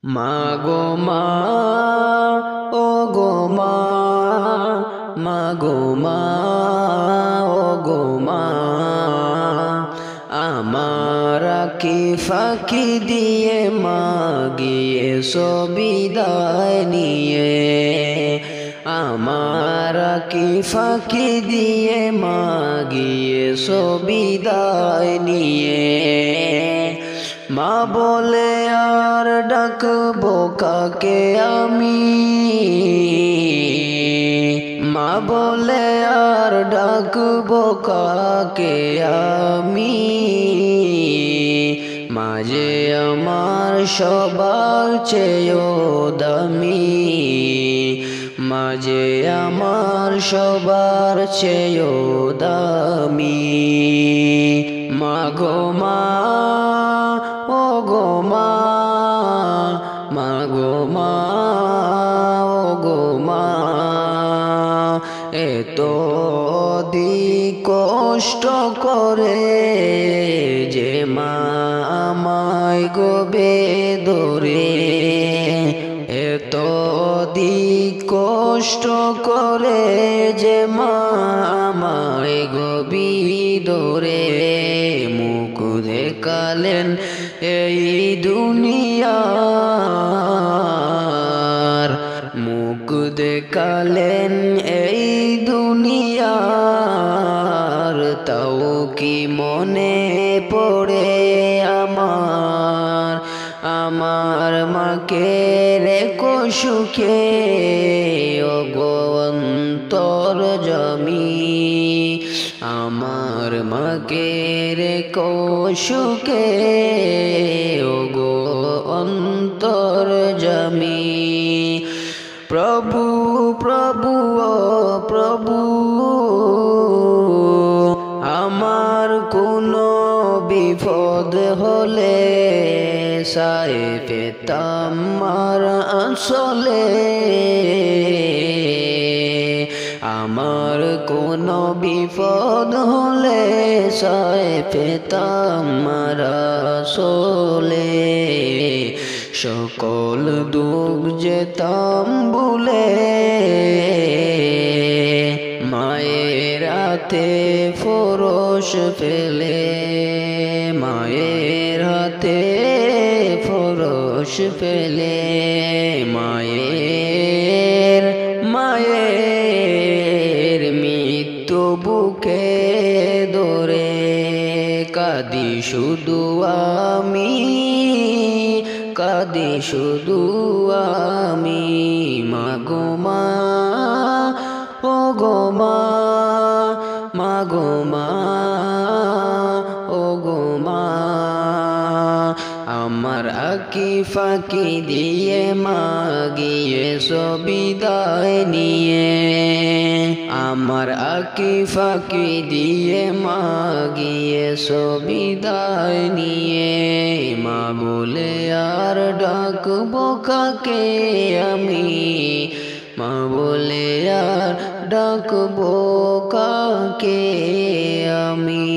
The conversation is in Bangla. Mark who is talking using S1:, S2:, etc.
S1: মাগো মা, ও গো মা, মাগো মা, ও গো মা, আমার কি ফাঁকি দিয়ে মাগিয়েছো বিদায় নিয়ে, আমার কি ফাঁকি দিয়ে মাগিয়েছো বিদায় নিয়ে। মা বলে আর ডাকবো কাকে আমি, মা বলে আর ডাকবো কাকে আমি, মাঝে আমার সবার চেয়েও দামি, মাঝে আমার সবার চেয়েও দামি। মাগো মা, ও গো মা, মাগো মা, ও গো মা, এত কষ্ট করে যে মা আমায় গোবে ধরে, এত কষ্ট করে যে মা আমায় গোবি ধরে, মুখ দেখালেন এই দুনিয়ার, মুখ দেখালেন এই দুনিয়ার, তাও কি মনে পড়ে আমার, আমার মাকে রেখো সুখে ও গো অন্তর জমি, আমার মাকে রেখো সুখে ও গো অন্তর জমি। প্রভু প্রভু ও প্রভু, আমার কোনো বিপদ হলে সাই পেতাম মার আসলে, আমার কোনো বিপদ হলে সাই পেতাম মার আসলে, সকল দুঃখ যেতাম ভুলে, মায়ের হাতে পরশ ফেলে, মায়ের হাতে পরশ ফেলে, মায়ের মায়ের মৃত্যু বুকে ধরে কাঁদি শুধু আমি, কাঁদি শুধু আমি। মাগো মা, ও গো মা, মাগো মা, ও গো মা, আমার আঁকি ফাঁকি দিয়ে মাগিয়েছো বিদায় নিয়ে, আমার আঁকি ফাঁকি দিয়ে মাগিয়েছো বিদায় নিয়ে, মা বলে আর ডাকবো কাকে আমি, মা বলে আর ডাকবো কাকে আমি।